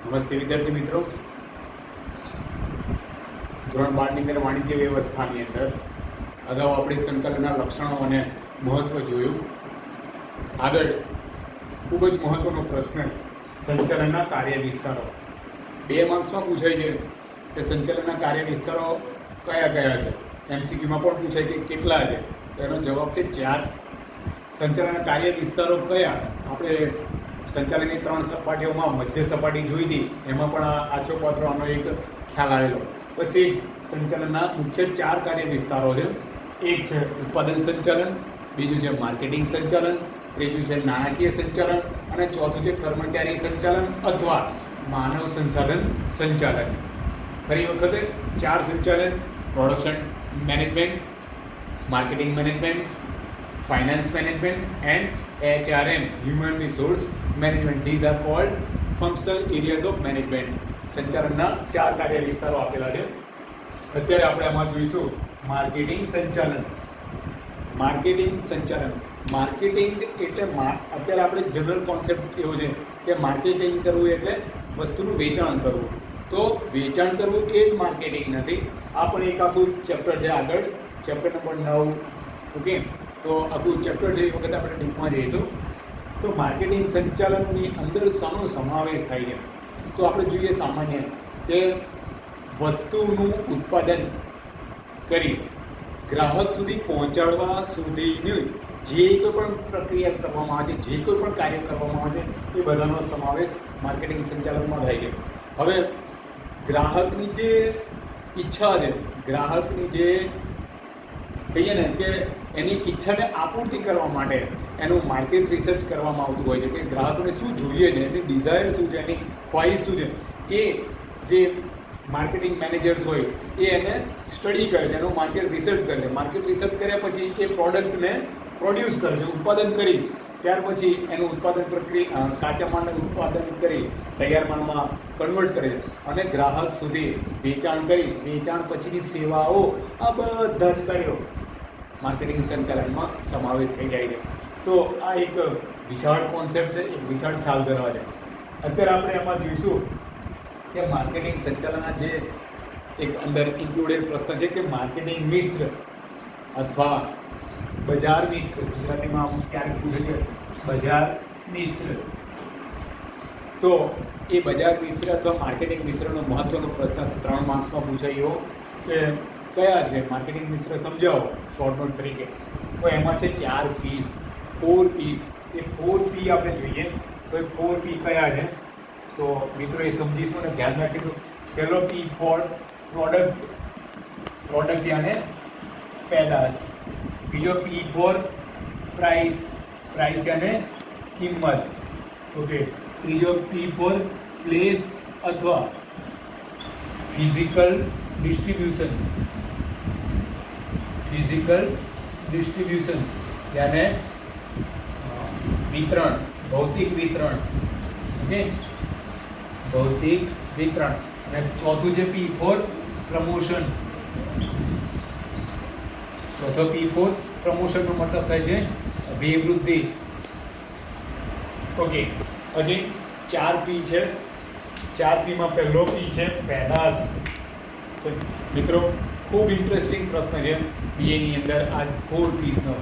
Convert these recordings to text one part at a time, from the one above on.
નમસ્તે વિદ્યાર્થી મિત્રો. ધોરણ 12ની અંદર વાણિજ્ય વ્યવસ્થાની અંદર અગાઉ આપણે સંકલનના લક્ષણો અને મહત્વ જોયું. આગળ ખૂબ જ મહત્વનો પ્રશ્ન, સંચાલનના કાર્ય વિસ્તારો. 2 માર્ક્સમાં પૂછાય છે કે સંચાલનના કાર્ય વિસ્તારો કયા કયા છે. MCQમાં પણ પૂછાય કે કેટલા છે, તો એનો જવાબ છે 4. સંચાલનના કાર્ય વિસ્તારો કયા? આપણે સંચાલનની 3 સપાટીઓમાં મધ્ય સપાટી જોઈ હતી, એમાં પણ આછો પાત્રો આનો એક ખ્યાલ આવેલો. પછી સંચાલનના મુખ્ય 4 કાર્ય વિસ્તારો છે. એક છે ઉત્પાદન સંચાલન, બીજું છે માર્કેટિંગ સંચાલન, ત્રીજું છે નાણાકીય સંચાલન અને ચોથું છે કર્મચારી સંચાલન અથવા માનવ સંસાધન સંચાલન. ફરી વખતે 4 સંચાલન: production management, marketing management, finance management and HRM, human resource management. These are called functional areas of management. સંચાલનના 4 કાર્ય વિસ્તારો આપેલા છે. અત્યારે આપણે આમાં જોઈશું માર્કેટિંગ સંચાલન. માર્કેટિંગ સંચાલન, માર્કેટિંગ એટલે અત્યારે આપણે જનરલ કોન્સેપ્ટ એવો છે કે માર્કેટિંગ કરવું એટલે વસ્તુનું વેચાણ કરવું. તો વેચાણ કરવું એ જ માર્કેટિંગ નથી. આ પણ એક આખું ચેપ્ટર છે આગળ, ચેપ્ટર નંબર 9. ઓકે, તો આખું ચેપ્ટર છે, એ વખતે આપણે ડીપમાં જઈશું. તો માર્કેટિંગ સંચાલનની અંદર શાનો સમાવેશ થાય છે? તો આપણે જોઈએ સામાન્ય કે વસ્તુનું ઉત્પાદન કરી ગ્રાહક સુધી પહોંચાડવા સુધીની જે કોઈ પણ પ્રક્રિયા કરવામાં આવે છે, જે કોઈ પણ કાર્ય કરવામાં આવે છે, એ બધાનો સમાવેશ માર્કેટિંગ સંચાલનમાં થાય છે. હવે ગ્રાહકની જે ઈચ્છા છે, ગ્રાહકની જે કહીએ ને કે એની ઈચ્છાને આપૂર્તિ કરવા માટે એનું માર્કેટ રિસર્ચ કરવામાં આવતું હોય છે કે ગ્રાહકોને શું જોઈએ છે, એની ડિઝાયર શું છે, એની ખ્વાહિશ શું છે. એ જે માર્કેટિંગ મેનેજર્સ હોય એ એને સ્ટડી કરે છે, એનું માર્કેટ રિસર્ચ કરે છે. માર્કેટ રિસર્ચ કર્યા પછી એ પ્રોડક્ટને પ્રોડ્યુસ કરે છે, ઉત્પાદન કરી ત્યાર પછી એનું ઉત્પાદન પ્રક્રિયા કાચા માલને ઉત્પાદન કરી તૈયાર માલમાં કન્વર્ટ કરે છે અને ગ્રાહક સુધી વેચાણ કરી વેચાણ પછીની સેવાઓ, આ બધા જ કાર્યો માર્કેટિંગ સંચાલનમાં સમાવેશ થઈ જાય છે. તો આ એક વિશાળ કોન્સેપ્ટ છે, એક વિશાળ ખ્યાલ ધરાવે છે. અત્યારે આપણે એમાં જોઈશું કે માર્કેટિંગ સંચાલનના જે એક અંદર ઇન્ક્લુડેડ પ્રશ્ન છે કે માર્કેટિંગ મિશ્ર અથવા બજાર મિશ્ર, ગુજરાતીમાં ક્યારેક પૂછે છે બજાર મિશ્ર. તો એ બજાર મિશ્ર અથવા માર્કેટિંગ મિશ્રનો મહત્વનો પ્રશ્ન 3 માર્ક્સમાં પૂછાય એવો કે કયા છે માર્કેટિંગ મિશ્ર, સમજાવો શોર્ટ નોટ તરીકે. તો એમાં છે 4 P's, 4 P's. એ 4 P આપણે જોઈએ તો એ 4 P કયા છે? તો મિત્રો એ સમજીશું અને ધ્યાન રાખીશું. પહેલો P ફોર પ્રોડક્ટ, પ્રોડક્ટ યાને પેદાશ. બીજો P ફોર પ્રાઇસ, પ્રાઇસ યાને કિંમત. ઓકે. ત્રીજો P ફોર પ્લેસ અથવા ફિઝિકલ ડિસ્ટ્રીબ્યુશન, ફિઝિકલ ડિસ્ટ્રીબ્યુશન યાને વિતરણ, ભૌતિક વિતરણ. ઓકે, ભૌતિક વિતરણ. અને ચોથું છે P ફોર પ્રમોશન. ચોથો P ફોર પ્રમોશનનો મતલબ થાય છે અભિવૃદ્ધિ. ઓકે, હજી 4 P છે. 4 Pમાં પહેલો P છે પેદાશ. મિત્રો ખૂબ ઇન્ટરેસ્ટિંગ પ્રશ્ન છે બીએની અંદર આ 4 P'નો.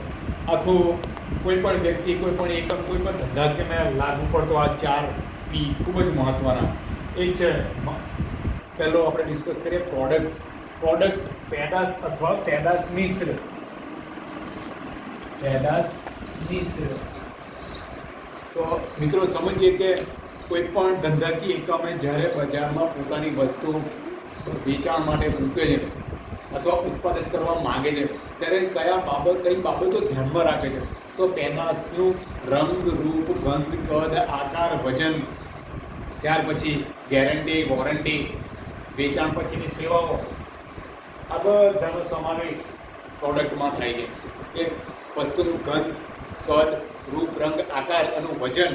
આખું કોઈ પણ વ્યક્તિ, કોઈ પણ એકમ, કોઈ પણ ધંધાકીયમાં લાગુ પડતો આ 4 P ખૂબ જ મહત્ત્વના. એક છે પહેલો આપણે ડિસ્કસ કરીએ પ્રોડક્ટ. પ્રોડક્ટ પેદાશ અથવા પેદાશ મિશ્ર. પેદાશ મિશ્ર. તો મિત્રો સમજીએ કે કોઈ પણ ધંધાકીય એકમે જ્યારે બજારમાં પોતાની વસ્તુ વેચાણ માટે મૂકે છે અથવા ઉત્પાદન કરવા માગે છે ત્યારે કઈ બાબતો ધ્યાનમાં રાખે છે? તો પેદાશનું રંગ, રૂપ, ગંધ, કદ, આકાર, વજન, ત્યાર પછી ગેરંટી, વોરંટી, વેચાણ પછીની સેવાઓ, આ બધાનો સમાવેશ પ્રોડક્ટમાં થાય છે. એ વસ્તુનું ગંધ, કદ, રૂપ, રંગ, આકાર અને વજન,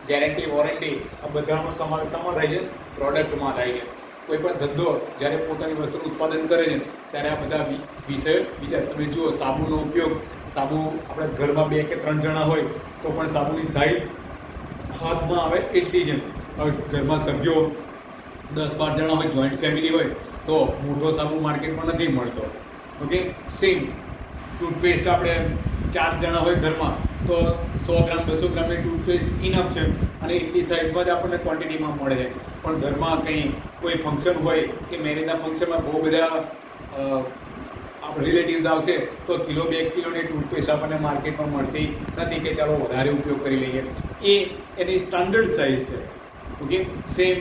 ગેરંટી, વોરંટી, આ બધાનો સમાવેશ થાય છે પ્રોડક્ટમાં થાય છે. કોઈ પણ ધંધો જ્યારે પોતાની વસ્તુનું ઉત્પાદન કરે છે ત્યારે આ બધા વિષય વિચાર. તમે જુઓ સાબુનો ઉપયોગ, સાબુ આપણે ઘરમાં 2 કે 3 જણા હોય તો પણ સાબુની સાઇઝ હાથમાં આવે એટલી જ. ઘરમાં સભ્યો 10-12 જણા હોય, જોઈન્ટ ફેમિલી હોય તો મોટો સાબુ માર્કેટમાં નથી મળતો. ઓકે, સેમ ટૂથપેસ્ટ આપણે 4 જણા હોય ઘરમાં તો 100 ગ્રામ 200 ગ્રામની ટૂથપેસ્ટ ઇનફ છે અને એટલી સાઇઝમાં જ આપણને ક્વોન્ટિટીમાં મળે છે. પણ ઘરમાં કંઈ કોઈ ફંક્શન હોય કે મેરેજના ફંક્શનમાં બહુ બધા રિલેટિવ્સ આવશે તો કિલો 2 કિલોની ટૂથપેસ્ટ આપણને માર્કેટમાં મળતી નથી કે ચાલો વધારે ઉપયોગ કરી લઈએ. એ એની સ્ટાન્ડર્ડ સાઇઝ છે. ઓકે, સેમ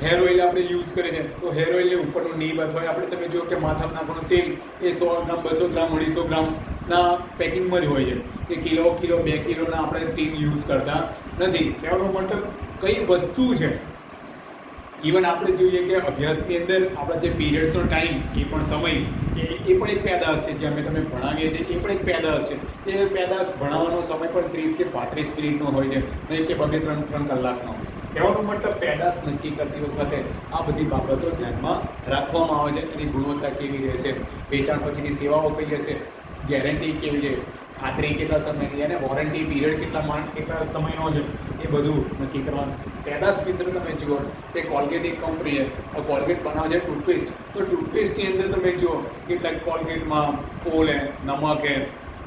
હેર ઓઇલ આપણે યુઝ કરીએ છીએ તો હેર ઓઇલની ઉપરનું નીબ અથવા આપણે તમે જુઓ કે માથામાં નાખવાનું તેલ એ 100 ગ્રામ 200 ગ્રામ 250 ગ્રામના પેકિંગમાં જ હોય છે. કે કિલો 2 કિલોના આપણે તેલ યુઝ કરતા નથી. કહેવાનો મતલબ કઈ વસ્તુ છે. ઇવન આપણે જોઈએ કે અભ્યાસની અંદર આપણા જે પીરિયડ્સનો ટાઈમ એ પણ સમય એ પણ એક પેદાશ છે. જે અમે તમે ભણાવીએ છીએ એ પણ એક પેદાશ છે. એ પેદાશ ભણાવવાનો સમય પણ 30 કે 35 મિનિટનો હોય છે, નહીં કે 2-3 કલાકનો. કહેવાનો મતલબ પેદાશ નક્કી કરતી વખતે આ બધી બાબતો ધ્યાનમાં રાખવામાં આવે છે. એની ગુણવત્તા કેવી રહેશે, વેચાણ પછીની સેવાઓ કઈ હશે, ગેરંટી કેવી છે, ખાતરી કેટલા સમયની અને વોરંટી પીરિયડ કેટલા સમયનો છે, એ બધું નક્કી કરવાનું. પેદાશ વિશે તમે જુઓ કે કોલગેટ એક કંપની છે, કોલગેટ બનાવે છે ટૂથપેસ્ટ. તો ટૂથપેસ્ટની અંદર તમે જુઓ કેટલાક કોલગેટમાં કોલ હે, નમક હે,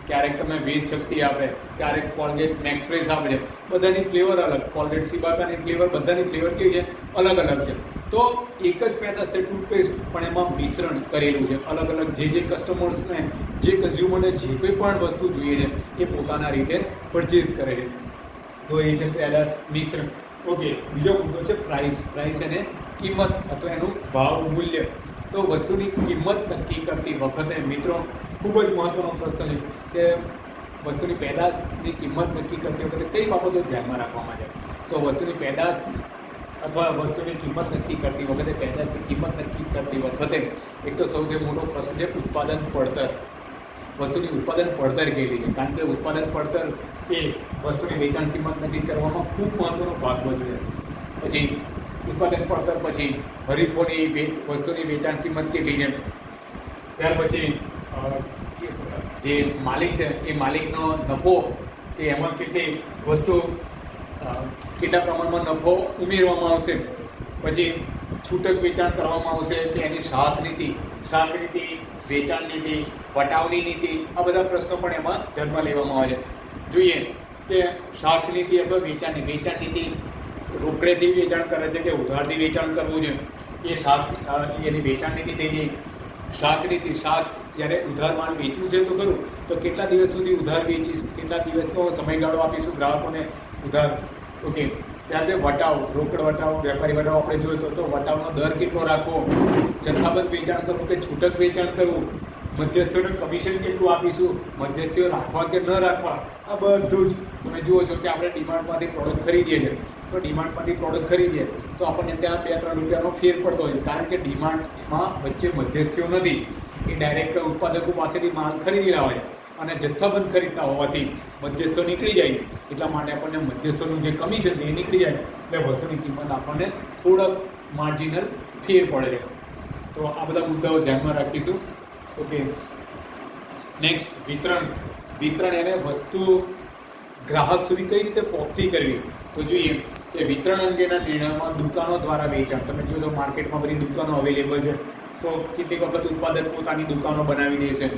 ક્યારેક તમે વેજ શક્તિ આપે, ક્યારેક કોલગેટ મેક્સ ફ્રેશ આપે છે. બધાની ફ્લેવર અલગ. કોલગેટ સિબાકાની ફ્લેવર, બધાની ફ્લેવર કેવી છે, અલગ અલગ છે. તો એક જ પેદાશ છે ટૂથપેસ્ટ, પણ એમાં મિશ્રણ કરેલું છે અલગ અલગ. જે કસ્ટમર્સને, જે કન્ઝ્યુમરને જે કોઈ પણ વસ્તુ જોઈએ છે એ પોતાના રીતે પરચેઝ કરે છે. તો એ છે પેદાશ મિશ્રણ. ઓકે, બીજો મુદ્દો છે પ્રાઇસ. પ્રાઇસ એને કિંમત અથવા એનું ભાવ, મૂલ્ય. તો વસ્તુની કિંમત નક્કી કરતી વખતે મિત્રો ખૂબ જ મહત્ત્વનો પ્રશ્ન છે કે વસ્તુની પેદાશની કિંમત નક્કી કરતી વખતે કઈ બાબતો ધ્યાનમાં રાખવામાં આવે. તો વસ્તુની પેદાશ અથવા વસ્તુની કિંમત નક્કી કરતી વખતે, પેદાશની કિંમત નક્કી કરતી વખતે એક તો સૌથી મોટો પ્રશ્ન છે ઉત્પાદન પડતર. વસ્તુની ઉત્પાદન પડતર કેવી છે, કારણ કે ઉત્પાદન પડતર એ વસ્તુની વેચાણ કિંમત નક્કી કરવામાં ખૂબ મહત્ત્વનો ભાગ ભજવે. પછી ઉત્પાદન પડતર પછી હરીફોની વસ્તુની વેચાણ કિંમત કેટલી છે, ત્યાર પછી જે માલિક છે એ માલિકનો નફો કે એમાં કેટલી વસ્તુ કેટલા પ્રમાણમાં નફો ઉમેરવામાં આવશે, પછી છૂટક વેચાણ કરવામાં આવશે કે એની શાક નીતિ, વેચાણ નીતિ, વટાવની નીતિ, આ બધા પ્રશ્નો પણ એમાં ધ્યાનમાં લેવામાં આવે છે. જોઈએ કે શાક નીતિ અથવા વેચાણ નીતિ રોકડેથી વેચાણ કરે છે કે ઉધારથી વેચાણ કરવું છે, એ એની વેચાણ નીતિ થઈ ગઈ. શાક નીતિ, જ્યારે ઉધાર માલ વેચવું છે તો ખરું, તો કેટલા દિવસ સુધી ઉધાર વેચીશું, કેટલા દિવસનો સમયગાળો આપીશું ગ્રાહકોને ઉધાર. ઓકે, ત્યારથી વટાવ, રોકડ વટાવ, વેપારી વટાવ આપણે જોયું તો વટાવનો દર કેટલો રાખવો, જથ્થાબંધ વેચાણ કરવું કે છૂટક વેચાણ કરવું, મધ્યસ્થીઓને કમિશન કેટલું આપીશું, મધ્યસ્થીઓ રાખવા કે ન રાખવા, આ બધું જ તમે જુઓ છો કે આપણે ડીમાર્ટમાંથી પ્રોડક્ટ ખરીદીએ છીએ તો ડીમાર્ટમાંથી પ્રોડક્ટ ખરીદીએ તો આપણને ત્યાં 2-3 રૂપિયાનો ફેર પડતો હોય, કારણ કે ડીમાર્ટમાં વચ્ચે મધ્યસ્થીઓ નથી. એ ડાયરેક્ટ ઉત્પાદકો પાસેથી માલ ખરીદી લાવે અને જથ્થાબંધ ખરીદતા હોવાથી મધ્યસ્થો નીકળી જાય. એટલા માટે આપણને મધ્યસ્થોનું જે કમિશન છે એ નીકળી જાય એટલે વસ્તુની કિંમત આપણને થોડોક માર્જિનલ ફેર પડે છે. તો આ બધા મુદ્દાઓ ધ્યાનમાં રાખીશું. ઓકે, નેક્સ્ટ વિતરણ એને વસ્તુ ગ્રાહક સુધી કઈ રીતે પહોંચતી કરવી. તો જોઈએ કે વિતરણ અંગેના નિર્ણયમાં દુકાનો દ્વારા વેચાણ. તમે જોશો માર્કેટમાં બધી દુકાનો અવેલેબલ છે, તો કેટલીક વખત ઉત્પાદક પોતાની દુકાનો બનાવી દે છે.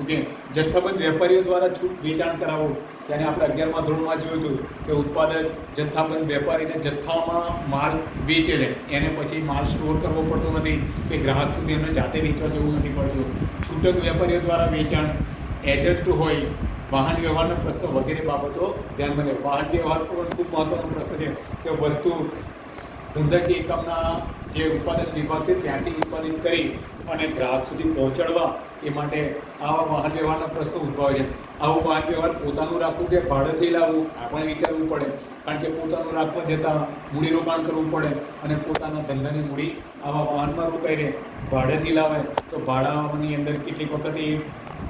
ઓકે, જથ્થાબંધ વેપારીઓ દ્વારા છૂટ વેચાણ કરાવવું. ત્યારે આપણે 11મા ધોરણમાં જોયું હતું કે ઉત્પાદક જથ્થાબંધ વેપારીને જથ્થામાં માલ વેચે છે, એને પછી માલ સ્ટોર કરવો પડતો નથી કે ગ્રાહક સુધી એમને જાતે વેચવા જવું નથી પડતું. છૂટક વેપારીઓ દ્વારા વેચાણ, એજન્ટ હોય, વાહન વ્યવહારનો પ્રશ્ન વગેરે બાબતો ધ્યાનમાં લે. વાહન વ્યવહાર પણ ખૂબ મહત્ત્વનો પ્રશ્ન છે કે વસ્તુ ધંધાકીય એકમના જે ઉત્પાદન વિભાગ છે ત્યાંથી ઉત્પાદન કરી અને ગ્રાહક સુધી પહોંચાડવા, એ માટે આવા વાહન વ્યવહારના પ્રશ્નો ઉદ્ભવે છે. આવું વાહન વ્યવહાર પોતાનું રાખવું કે ભાડેથી લાવવું, આ પણ વિચારવું પડે, કારણ કે પોતાનું રાખવા જતાં મૂડીરોકાણ કરવું પડે અને પોતાના ધંધાની મૂડી આવા વાહનમાં રોકાઈ રહે. ભાડેથી લાવે તો ભાડાની અંદર કેટલીક વખત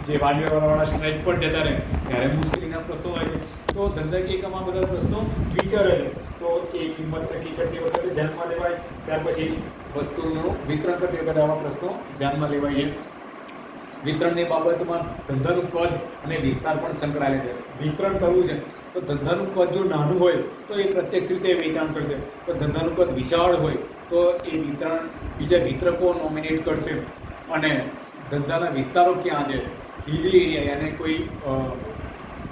જે વાહન વ્યવહારવાળા સ્ટ્રાઇક પર જતા રહે ત્યારે મુશ્કેલીના પ્રશ્નો હોય છે. તો ધંધાકીય એકમમાં બધા પ્રશ્નો વિચારે છે, તો એ કિંમત નક્કી કરતી વખતે ધ્યાનમાં લેવાય. ત્યાર પછી વસ્તુનું વિતરણ કરતી વખતે આવા પ્રશ્નો ધ્યાનમાં લેવાય છે. વિતરણની બાબતમાં ધંધાનું કદ અને વિસ્તાર પણ સંકળાયેલ છે. વિતરણ કરવું છે તો ધંધાનું કદ જો નાનું હોય તો એ પ્રત્યક્ષ રીતે વેચાણ કરશે, તો ધંધાનું કદ વિશાળ હોય તો એ વિતરણ બીજા વિતરકો નોમિનેટ કરશે. અને ધંધાના વિસ્તારો ક્યાં છે, હિલી એરિયા યાને કોઈ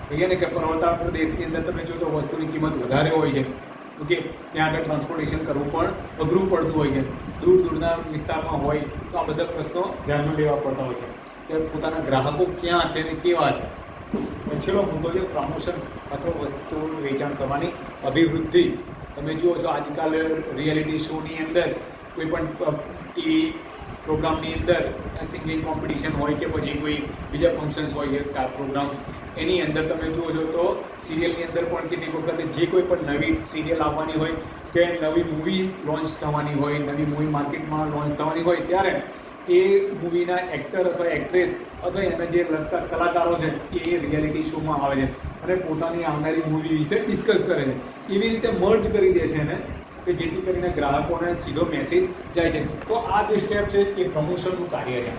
કહીએ ને કે પર્વતાળ પ્રદેશની અંદર તમે જો તો વસ્તુની કિંમત વધારે હોય છે, ઓકે, ત્યાં આગળ ટ્રાન્સપોર્ટેશન કરવું પણ અઘરું પડતું હોય છે. દૂર દૂરના વિસ્તારમાં હોય તો આ બધા પ્રશ્નો ધ્યાનમાં લેવા પડતા હોય છે કે પોતાના ગ્રાહકો ક્યાં છે ને કેવા છે. છેલ્લો મુદ્દો છે પ્રમોશન અથવા વસ્તુનું વેચાણ કરવાની અભિવૃદ્ધિ. તમે જુઓ છો આજકાલ રિયાલિટી શોની અંદર કોઈ પણ ટીવી પ્રોગ્રામની અંદર સિંગિંગ કોમ્પિટિશન હોય કે પછી કોઈ બીજા ફંક્શન્સ હોય કે પ્રોગ્રામ્સ, એની અંદર તમે જુઓ છો તો સિરિયલની અંદર પણ કેટલીક વખતે જે કોઈ પણ નવી સિરિયલ આવવાની હોય કે નવી મૂવી લોન્ચ થવાની હોય, નવી મૂવી માર્કેટમાં લોન્ચ થવાની હોય, ત્યારે એ મૂવીના એક્ટર અથવા એક્ટ્રેસ અથવા એના જે લગતા કલાકારો છે એ રિયાલિટી શોમાં આવે છે અને પોતાની આવનારી મૂવી વિશે ડિસ્કસ કરે છે. એવી રીતે મર્જ કરી દે છે એને કે જેથી કરીને ગ્રાહકોને સીધો મેસેજ જાય છે. તો આ જે સ્ટેપ છે એ પ્રમોશનનું કાર્ય છે.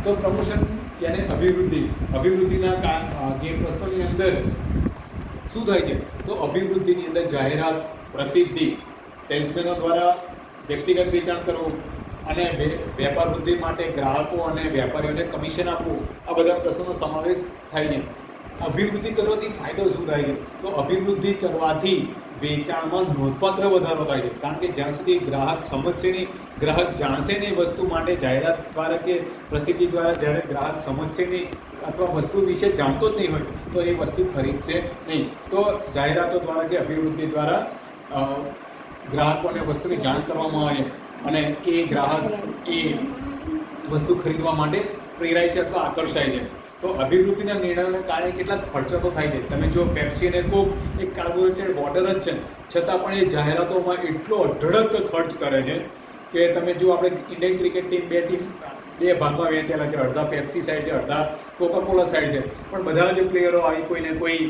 તો પ્રમોશન તેને અભિવૃદ્ધિના જે પ્રશ્નોની અંદર શું થાય છે તો અભિવૃદ્ધિની અંદર જાહેરાત, પ્રસિદ્ધિ, સેલ્સમેનો દ્વારા વ્યક્તિગત વેચાણ કરવું અને વેપાર વૃદ્ધિ માટે ગ્રાહકો અને વેપારીઓને કમિશન આપવું, આ બધા પ્રશ્નોનો સમાવેશ થાય છે. અભિવૃદ્ધિ કરવાથી ફાયદો શું થાય છે તો અભિવૃદ્ધિ કરવાથી વેચાણમાં નોંધપાત્ર વધારો થાય છે. કારણ કે જ્યાં સુધી ગ્રાહક સમજશે નહીં, ગ્રાહક જાણશે નહીં વસ્તુ માટે, જાહેરાત દ્વારા કે પ્રસિદ્ધિ દ્વારા જ્યારે ગ્રાહક સમજશે નહીં અથવા વસ્તુ વિશે જાણતો જ નહીં હોય તો એ વસ્તુ ખરીદશે નહીં. તો જાહેરાતો દ્વારા કે અભિવૃદ્ધિ દ્વારા ગ્રાહકોને વસ્તુની જાણ કરવામાં આવે અને એ ગ્રાહક એ વસ્તુ ખરીદવા માટે પ્રેરાય છે અથવા આકર્ષાય છે. તો અભિવૃદ્ધિના નિર્ણયોને કારણે કેટલાક ખર્ચો તો થાય છે. તમે જો પેપ્સી અને કોક એક કાર્બોહાઈડ્રેટ વોટર જ છે, છતાં પણ એ જાહેરાતોમાં એટલો અઢળક ખર્ચ કરે છે કે તમે જો આપણે ઇન્ડિયન ક્રિકેટ ટીમ બે ભાગમાં વહેંચેલા છે, અડધા પેપ્સી સાઈડ છે, અડધા કોકાકોલા સાઈડ છે, પણ બધા જ પ્લેયરો આવી કોઈને કોઈ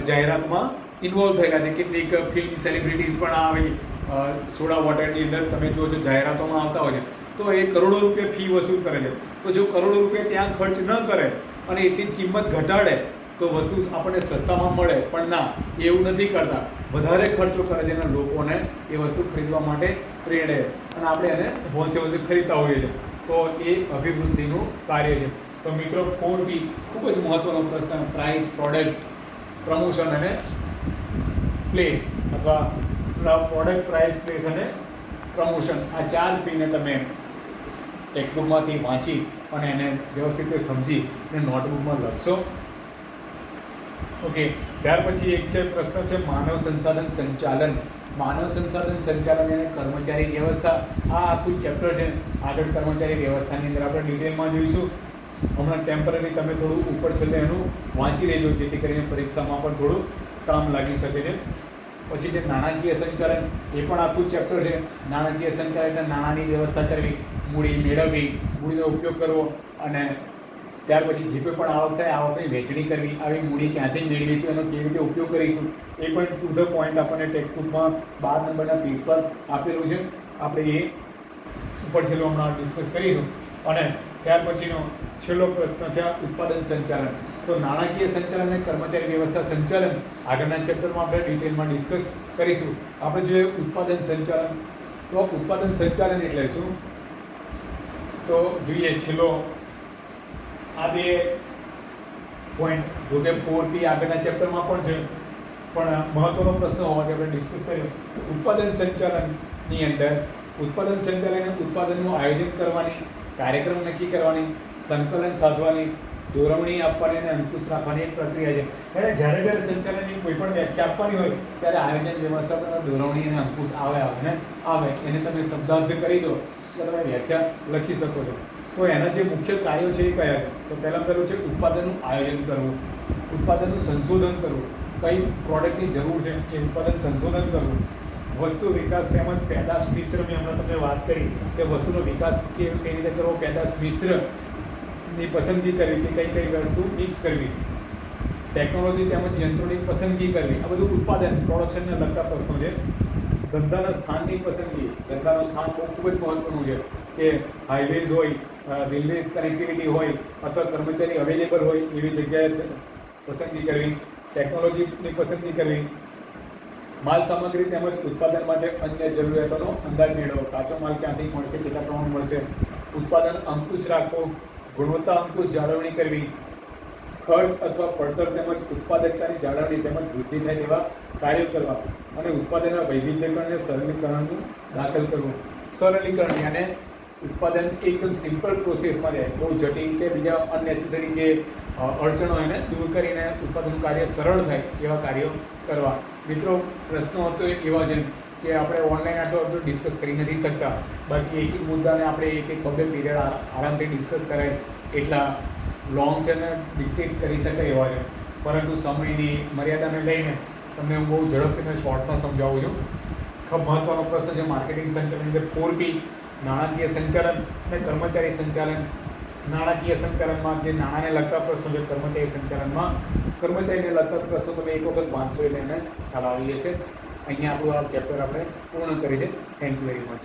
જાહેરાતમાં ઇન્વોલ્વ થયેલા છે. કેટલીક ફિલ્મ સેલિબ્રિટીઝ પણ આવી સોડા વોટરની અંદર તમે જો જાહેરાતોમાં આવતા હોય છે તો એ કરોડો રૂપિયા ફી વસૂલ કરે છે. તો જો કરોડો રૂપિયા ત્યાં ખર્ચ ન કરે અને એટલી કિંમત ઘટાડે તો વસ્તુ આપણને સસ્તામાં મળે, પણ ના, એવું નથી કરતા, વધારે ખર્ચો કરે છે અને લોકોને એ વસ્તુ ખરીદવા માટે પ્રેરે અને આપણે એને હોંશે હોંશે ખરીદતા હોઈએ છીએ. તો એ અભિવૃદ્ધિનું કાર્ય છે. તો મિત્રો 4P ખૂબ જ મહત્ત્વનો પ્રશ્ન, પ્રાઇસ, પ્રોડક્ટ, પ્રમોશન અને પ્લેસ અથવા પ્રોડક્ટ, પ્રાઇસ, પ્લેસ અને પ્રમોશન, આ 4P ને તમે ટેક્સ્ટબુકમાંથી વાંચી અને એને વ્યવસ્થિત રીતે સમજી અને નોટબુકમાં લખશો. ઓકે, ત્યાર પછી એક છે પ્રશ્ન છે માનવ સંસાધન સંચાલન. માનવ સંસાધન સંચાલન અને કર્મચારી વ્યવસ્થા, આ આખું ચેપ્ટર છે. આગળ કર્મચારી વ્યવસ્થાની અંદર આપણે ડિટેલમાં જોઈશું. હમણાં ટેમ્પરરી તમે થોડું ઉપર છેલ્લે એનું વાંચી લેજો જેથી કરીને પરીક્ષામાં પણ થોડું કામ લાગી શકે છે. પછી જે નાણાકીય સંચાલન, એ પણ આખું ચેપ્ટર છે. નાણાકીય સંચાલન એટલે નાણાંની વ્યવસ્થા કરવી, મૂડી મેળવવી, મૂડીનો ઉપયોગ કરવો અને ત્યાર પછી જે કોઈ પણ આવક થાય આવકની વહેંચણી કરવી, આવી મૂડી ક્યાંથી મેળવીશું, એનો કેવી રીતે ઉપયોગ કરીશું, એ પણ ટુ ધ પોઈન્ટ આપણને ટેક્સ્ટબુકમાં 12 નંબરના પેજ પર આપેલું છે. આપણે એ ઉપર છેલ્લો હમણાં ડિસ્કસ કરીશું. અને ત્યાર પછીનો છેલ્લો પ્રશ્ન છે ઉત્પાદન સંચાલન. તો નાણાકીય સંચાલન અને કર્મચારી વ્યવસ્થા સંચાલન આગળના ચેપ્ટરમાં આપણે ડિટેલમાં ડિસ્કસ કરીશું. આપણે જોઈએ ઉત્પાદન સંચાલન. તો ઉત્પાદન સંચાલન એટલે શું તો જોઈએ છેલ્લો આ બે પોઈન્ટ, જો કે 4P આગળના ચેપ્ટરમાં પણ છે પણ મહત્વનો પ્રશ્ન હોવાથી આપણે ડિસ્કસ કર્યું. ઉત્પાદન સંચાલનની અંદર ઉત્પાદન સંચાલન ઉત્પાદનનું આયોજન કરવાની, કાર્યક્રમ નક્કી કરવાની, સંકલન સાધવાની, દોરવણી આપવાની અને અંકુશ રાખવાની એક પ્રક્રિયા છે. એટલે જ્યારે સંચાલનની કોઈ પણ વ્યાખ્યા આપવાની હોય ત્યારે આયોજન, વ્યવસ્થાપન, દોરવણી અને અંકુશ આવે એને તમે શબ્દાર્થ કરી દો તો તમે વ્યાખ્યા લખી શકો છો. તો એના જે મુખ્ય કાર્યો છે એ કયા છે તો પહેલું છે ઉત્પાદનનું આયોજન કરવું, ઉત્પાદનનું સંશોધન કરવું, કઈ પ્રોડક્ટની જરૂર છે એ ઉત્પાદન સંશોધન કરવું, વસ્તુ વિકાસ તેમજ પેદાશ મિશ્ર, મેં હમણાં તમને વાત કરી કે વસ્તુનો વિકાસ કેવી રીતે કરવો, પેદાશ મિશ્રની પસંદગી કરવી કે કઈ વસ્તુ મિક્સ કરવી, ટેકનોલોજી તેમજ યંત્રોની પસંદગી કરવી, આ બધું ઉત્પાદન પ્રોડક્શનને લગતા પ્રશ્નો છે. ધંધાના સ્થાનની પસંદગી, ધંધાનું સ્થાન ખૂબ જ મહત્વનું છે. કે હાઈવેઝ હોય, રેલવેઝ કનેક્ટિવિટી હોય અથવા કર્મચારી અવેલેબલ હોય એવી જગ્યાએ પસંદગી કરવી, ટેકનોલોજીની પસંદગી કરવી, માલ સામગ્રી તેમજ ઉત્પાદન માટે અન્ય જરૂરિયાતોનો અંદાજ મેળવો, કાચો માલ ક્યાંથી મળશે, કેટલા પ્રમાણ મળશે, ઉત્પાદન અંકુશ રાખવો, ગુણવત્તા અંકુશ જાળવણી કરવી, ખર્ચ અથવા પડતર તેમજ ઉત્પાદકતાની જાળવણી તેમજ વૃદ્ધિ થાય તેવા કાર્યો કરવા અને ઉત્પાદનના વૈવિધ્યકરણને સરળીકરણનું દાખલ કરવું. સરળીકરણ યાને ઉત્પાદન એકદમ સિમ્પલ પ્રોસેસમાં જાય, બહુ જટિલ કે બીજા અનનેસેસરી જે અડચણો એને દૂર કરીને ઉત્પાદનનું કાર્ય સરળ થાય એવા કાર્યો કરવા. મિત્રો, પ્રશ્નો હતો એવા છે કે આપણે ઓનલાઈન આટલું ડિસ્કસ કરી નથી શકતા, બાકી એક એક મુદ્દાને આપણે એક એક બબ્બે પીરિયડ આરામથી ડિસ્કસ કરાય એટલા લોંગ છે ને ડિક્ટેટ કરી શકાય એવા છે, પરંતુ સમયની મર્યાદાને લઈને તમને હું બહુ ઝડપથી મેં શોર્ટમાં સમજાવું છું. ખૂબ મહત્ત્વનો પ્રશ્ન છે માર્કેટિંગ સંચાલન અંદર 4P: નાણાકીય સંચાલન અને કર્મચારી સંચાલન. નાણાકીય સંચાલનમાં જે નાણાંને લગતા પ્રશ્નો છે, કર્મચારી સંચાલનમાં કર્મચારીને લગતા પ્રશ્નો તમે એક વખત વાંચશો એટલે એને ખ્યાલ આવી જશે. અહીંયા આપણું આ ચેપ્ટર આપણે પૂર્ણ કરી છે. Thank you very much.